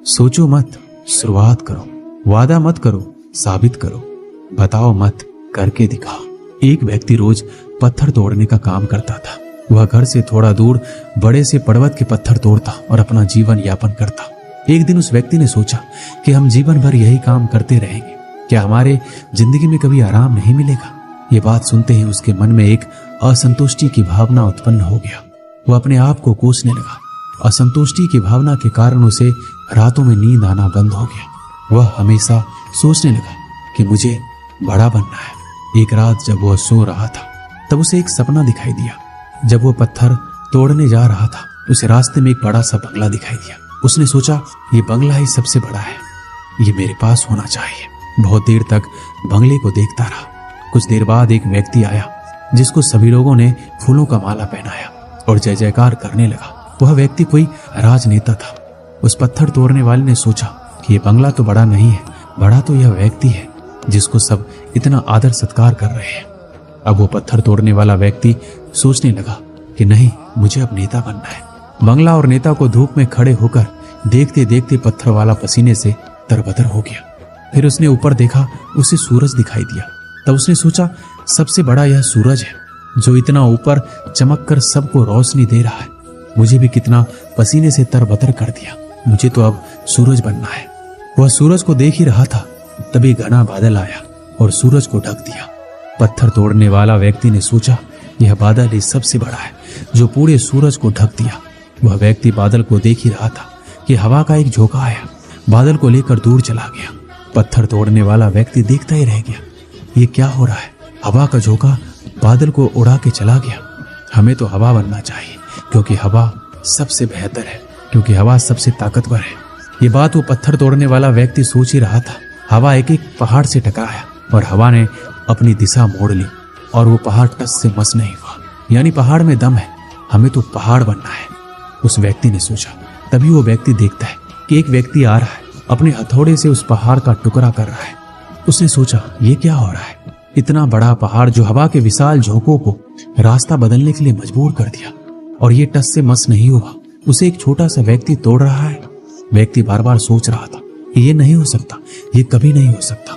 सोचो मत, शुरुआत करो। वादा मत करो, साबित करो। बताओ मत, करके दिखाओ। एक व्यक्ति रोज पत्थर तोड़ने का काम करता था। वह घर से थोड़ा दूर बड़े से पर्वत के पत्थर तोड़ता और अपना जीवन यापन करता। एक दिन उस व्यक्ति ने सोचा कि हम जीवन भर यही काम करते रहेंगे, क्या हमारे जिंदगी में कभी आराम नहीं मिलेगा? ये बात सुनते ही उसके मन में एक असंतुष्टि की भावना उत्पन्न हो गया। वह अपने आप को कोसने लगा। असंतुष्टि की भावना के कारण उसे रातों में नींद आना बंद हो गया। वह हमेशा सोचने लगा कि मुझे बड़ा बनना है। एक रात जब वह सो रहा था तब उसे एक सपना दिखाई दिया। जब वह पत्थर तोड़ने जा रहा था उसे रास्ते में एक बड़ा सा बंगला दिखाई दिया। उसने सोचा, ये बंगला ही सबसे बड़ा है, ये मेरे पास होना चाहिए। बहुत देर तक बंगले को देखता रहा। कुछ देर बाद एक व्यक्ति आया जिसको सभी लोगों ने फूलों का माला पहनाया और जय जयकार करने लगा। वह व्यक्ति कोई राजनेता था। उस पत्थर तोड़ने वाले ने सोचा कि यह बंगला तो बड़ा नहीं है, बड़ा तो यह व्यक्ति है जिसको सब इतना आदर सत्कार कर रहे हैं। अब वो पत्थर तोड़ने वाला व्यक्ति सोचने लगा कि नहीं, मुझे अब नेता बनना है। बंगला और नेता को धूप में खड़े होकर देखते देखते पत्थर वाला पसीने से तरबतर हो गया। फिर उसने ऊपर देखा, उसे सूरज दिखाई दिया। तब उसने सोचा, सबसे बड़ा यह सूरज है जो इतना ऊपर चमक कर सबको रोशनी दे रहा है। मुझे भी कितना पसीने से तरबतर कर दिया, मुझे तो अब सूरज बनना है। वह सूरज को देख ही रहा था, तभी घना बादल आया और सूरज को ढक दिया। पत्थर तोड़ने वाला व्यक्ति ने सोचा, यह बादल ही सबसे बड़ा है जो पूरे सूरज को ढक दिया। वह व्यक्ति बादल को देख ही रहा था कि हवा का एक झोंका आया, बादल को लेकर दूर चला गया। पत्थर तोड़ने वाला व्यक्ति देखता ही रह गया, ये क्या हो रहा है? हवा का झोंका बादल को उड़ा के चला गया। हमें तो हवा बनना चाहिए, क्योंकि हवा सबसे बेहतर है, क्योंकि हवा सबसे ताकतवर है। ये बात वो पत्थर तोड़ने वाला व्यक्ति सोच ही रहा था। हवा एक एक पहाड़ से टकराया और हवा ने अपनी दिशा मोड़ ली और वो पहाड़ टस से मस नहीं हुआ। यानी पहाड़ में दम है, हमें तो पहाड़ बनना है, उस व्यक्ति ने सोचा। तभी वो व्यक्ति देखता है कि एक व्यक्ति आ रहा है, अपने हथौड़े से उस पहाड़ का टुकड़ा कर रहा है। उसने सोचा, ये क्या हो रहा है? इतना बड़ा पहाड़ जो हवा के विशाल झोंकों को रास्ता बदलने के लिए मजबूर कर दिया, और ये टस से मस नहीं हुआ, उसे एक छोटा सा व्यक्ति तोड़ रहा है। व्यक्ति बार बार सोच रहा था, ये नहीं हो सकता, ये कभी नहीं हो सकता।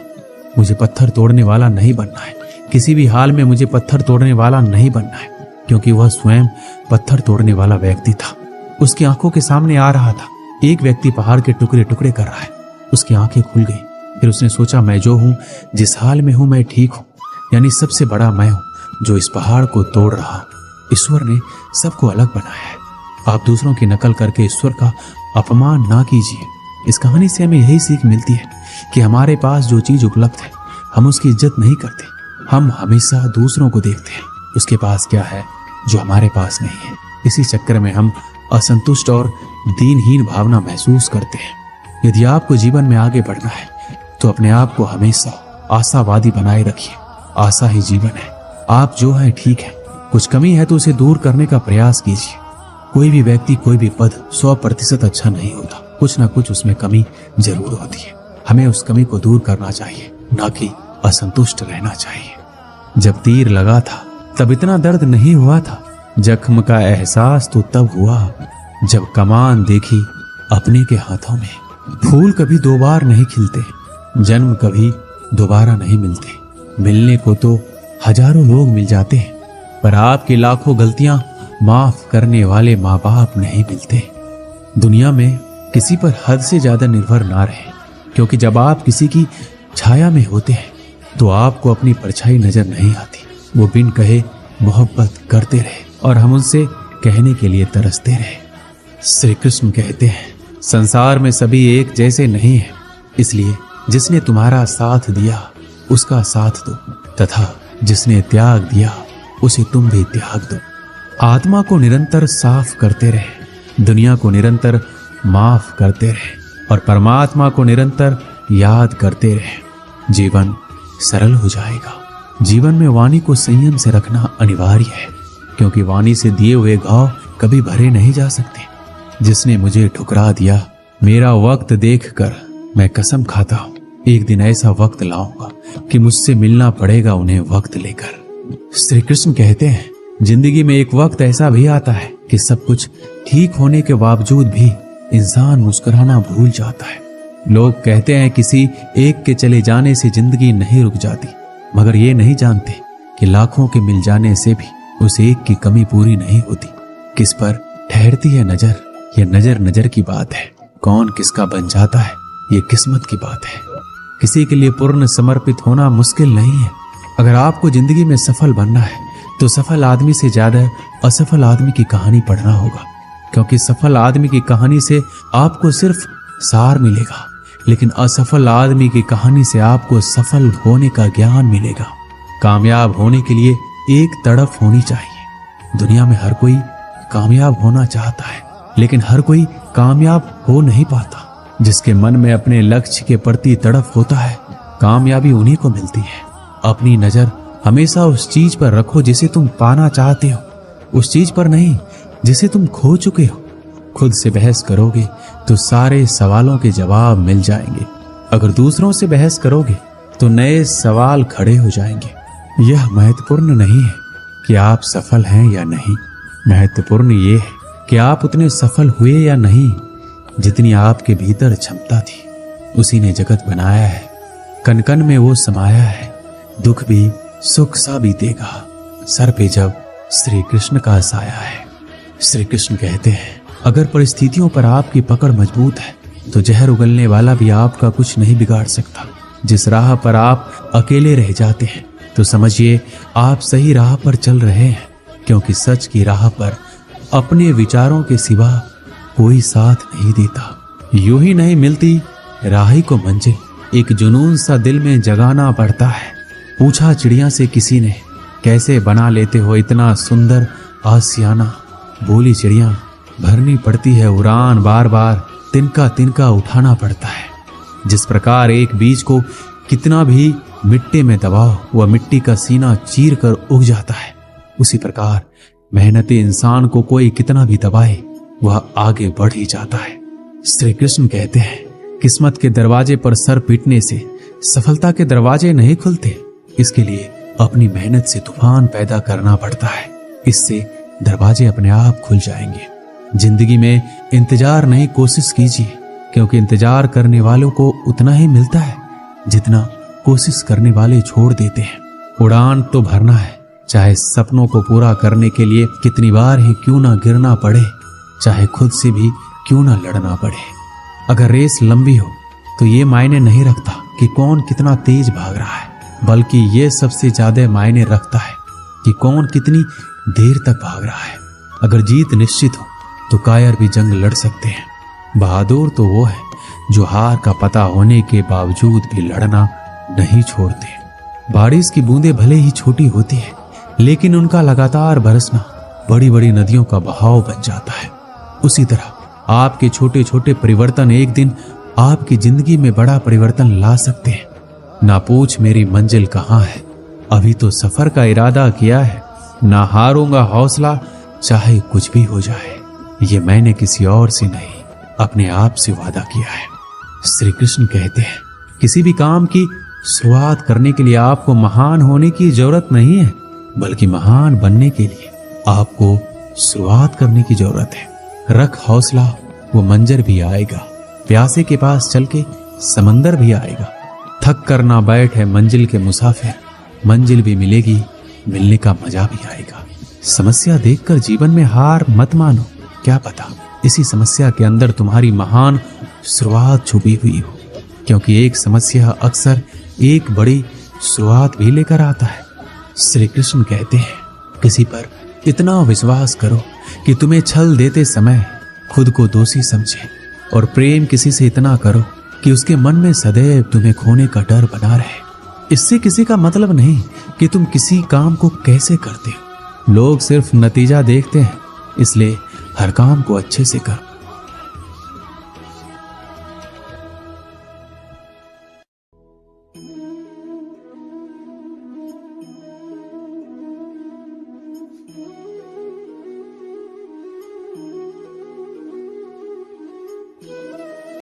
मुझे पत्थर तोड़ने वाला नहीं बनना है, किसी भी हाल में मुझे पत्थर तोड़ने वाला नहीं बनना है, क्योंकि वह स्वयं पत्थर तोड़ने वाला व्यक्ति था। उसकी आंखों के सामने आ रहा था, एक व्यक्ति पहाड़ के टुकड़े टुकड़े कर रहा है। उसकी आंखें खुल गई। फिर उसने सोचा, मैं जो हूं, जिस हाल में हूं, मैं ठीक हूं, यानी सबसे बड़ा मैं हूं जो इस पहाड़ को तोड़ रहा हूं। ईश्वर ने सबको अलग बनाया है। आप दूसरों की नकल करके ईश्वर का अपमान ना कीजिए। इस कहानी से हमें यही सीख मिलती है कि हमारे पास जो चीज उपलब्ध है हम उसकी इज्जत नहीं करते। हम हमेशा दूसरों को देखते हैं उसके पास क्या है जो हमारे पास नहीं है। इसी चक्कर में हम असंतुष्ट और दीनहीन भावना महसूस करते हैं। यदि आपको जीवन में आगे बढ़ना है तो अपने आप को हमेशा आशावादी बनाए रखिए। आशा ही जीवन है। आप जो है ठीक है, कुछ कमी है तो उसे दूर करने का प्रयास कीजिए। कोई भी व्यक्ति, कोई भी पद 100% अच्छा नहीं होता, कुछ ना कुछ उसमें कमी जरूर होती है। हमें उस कमी को दूर करना चाहिए, ना कि असंतुष्ट रहना चाहिए। जब तीर लगा था तब इतना दर्द नहीं हुआ था, जख्म का एहसास तो तब हुआ जब कमान देखी अपने के हाथों में। फूल कभी दो बार नहीं खिलते, जन्म कभी दोबारा नहीं मिलते। मिलने को तो हजारों लोग मिल जाते हैं, पर आपकी लाखों गलतियां माफ करने वाले माँ बाप नहीं मिलते। दुनिया में किसी पर हद से ज्यादा निर्भर ना रहे, क्योंकि जब आप किसी की छाया में होते हैं तो आपको अपनी परछाई नजर नहीं आती। वो बिन कहे मोहब्बत करते रहे और हम उनसे कहने के लिए तरसते रहे। श्री कृष्ण कहते हैं, संसार में सभी एक जैसे नहीं है, इसलिए जिसने तुम्हारा साथ दिया उसका साथ दो, तथा जिसने त्याग दिया उसे तुम भी त्याग दो। आत्मा को निरंतर साफ करते रहे, दुनिया को निरंतर माफ करते रहे और परमात्मा को निरंतर याद करते रहे। जीवन सरल हो जाएगा। जीवन में वाणी को संयम से रखना अनिवार्य है, क्योंकि वाणी से दिए हुए घाव कभी भरे नहीं जा सकते। जिसने मुझे ठुकरा दिया, मेरा वक्त देखकर मैं कसम खाता हूं, एक दिन ऐसा वक्त लाऊंगा कि मुझसे मिलना पड़ेगा उन्हें वक्त लेकर। श्री कृष्ण कहते हैं, जिंदगी में एक वक्त ऐसा भी आता है कि सब कुछ ठीक होने के बावजूद भी इंसान मुस्कुराना भूल जाता है। लोग कहते हैं किसी एक के चले जाने से जिंदगी नहीं रुक जाती, मगर ये नहीं जानते कि लाखों के मिल जाने से भी उस एक की कमी पूरी नहीं होती। किस पर ठहरती है नजर, ये नजर नजर की बात है। कौन किसका बन जाता है, ये किस्मत की बात है। किसी के लिए पूर्ण समर्पित होना मुश्किल नहीं है। अगर आपको जिंदगी में सफल बनना है तो सफल आदमी से ज्यादा असफल आदमी की कहानी पढ़ना होगा, क्योंकि सफल आदमी की कहानी से आपको सिर्फ सार मिलेगा, लेकिन असफल आदमी की कहानी से आपको सफल होने का ज्ञान मिलेगा। कामयाब होने के लिए एक तड़प होनी चाहिए। दुनिया में हर कोई कामयाब होना चाहता है, लेकिन हर कोई कामयाब हो नहीं पाता। जिसके मन में अपने लक्ष्य के प्रति तड़प होता है, कामयाबी उन्हीं को मिलती है। अपनी नजर हमेशा उस चीज पर रखो जिसे तुम पाना चाहते हो, उस चीज पर नहीं जिसे तुम खो चुके हो। खुद से बहस करोगे तो सारे सवालों के जवाब मिल जाएंगे। अगर दूसरों से बहस करोगे तो नए सवाल खड़े हो जाएंगे। यह महत्वपूर्ण नहीं है कि आप सफल हैं या नहीं, महत्वपूर्ण ये है कि आप उतने सफल हुए या नहीं जितनी आपके भीतर क्षमता थी। उसी ने जगत बनाया है, कन कन में वो समाया है। दुख भी सुख सा बीतेगा, सर पे जब श्री कृष्ण का साया है। श्री कृष्ण कहते हैं, अगर परिस्थितियों पर आपकी पकड़ मजबूत है तो जहर उगलने वाला भी आपका कुछ नहीं बिगाड़ सकता। जिस राह पर आप अकेले रह जाते हैं तो समझिए आप सही राह पर चल रहे हैं, क्योंकि सच की राह पर अपने विचारों के सिवा कोई साथ नहीं देता। यूं ही नहीं मिलती राही को मंजिल, एक जुनून सा दिल में जगाना पड़ता है। पूछा चिड़िया से किसी ने, कैसे बना लेते हो इतना सुंदर आसियाना। बोली चिड़िया, भरनी पड़ती है उड़ान, बार बार तिनका तिनका उठाना पड़ता है। जिस प्रकार एक बीज को कितना भी मिट्टी में दबाओ वह मिट्टी का सीना चीर कर उग जाता है, उसी प्रकार मेहनती इंसान को कोई कितना भी दबाए वह आगे बढ़ ही जाता है। श्री कृष्ण कहते हैं, किस्मत के दरवाजे पर सर पीटने से सफलता के दरवाजे नहीं खुलते। इसके लिए अपनी मेहनत से तूफान पैदा करना पड़ता है, इससे दरवाजे अपने आप खुल जाएंगे। जिंदगी में इंतजार नहीं, कोशिश कीजिए, क्योंकि इंतजार करने वालों को उतना ही मिलता है जितना कोशिश करने वाले छोड़ देते हैं। उड़ान तो भरना है, चाहे सपनों को पूरा करने के लिए कितनी बार ही क्यों ना गिरना पड़े, चाहे खुद से भी क्यों ना लड़ना पड़े। अगर रेस लंबी हो तो ये मायने नहीं रखता कि कौन कितना तेज भाग रहा है, बल्कि ये सबसे ज्यादा मायने रखता है कि कौन कितनी देर तक भाग रहा है। अगर जीत निश्चित हो तो कायर भी जंग लड़ सकते हैं। बहादुर तो वो है जो हार का पता होने के बावजूद भी लड़ना नहीं छोड़ते। बारिश की बूंदें भले ही छोटी होती है, लेकिन उनका लगातार बरसना बड़ी बड़ी नदियों का बहाव बन जाता है। उसी तरह आपके छोटे छोटे परिवर्तन एक दिन आपकी जिंदगी में बड़ा परिवर्तन ला सकते हैं। ना पूछ मेरी मंजिल कहाँ है, अभी तो सफर का इरादा किया है। ना हारूंगा हौसला, चाहे कुछ भी हो जाए। ये मैंने किसी और से नहीं, अपने आप से वादा किया है। श्री कृष्ण कहते हैं, किसी भी काम की शुरुआत करने के लिए आपको महान होने की जरूरत नहीं है, बल्कि महान बनने के लिए आपको शुरुआत करने की जरूरत है। रख हौसला, वो मंजर भी आएगा। प्यासे के पास चल के समंदर भी आएगा। थक कर ना बैठ है मंजिल के मुसाफिर, मंजिल भी मिलेगी, मिलने का मजा भी आएगा। समस्या देखकर जीवन में हार मत मानो, क्या पता इसी समस्या के अंदर तुम्हारी महान शुरुआत छुपी हुई हो, क्योंकि एक समस्या अक्सर एक बड़ी शुरुआत भी लेकर आता है। श्री कृष्ण कहते हैं, किसी पर इतना विश्वास करो कि तुम्हें छल देते समय खुद को दोषी समझे, और प्रेम किसी से इतना करो कि उसके मन में सदैव तुम्हें खोने का डर बना रहे। इससे किसी का मतलब नहीं कि तुम किसी काम को कैसे करते हो। लोग सिर्फ नतीजा देखते हैं, इसलिए हर काम को अच्छे से करो।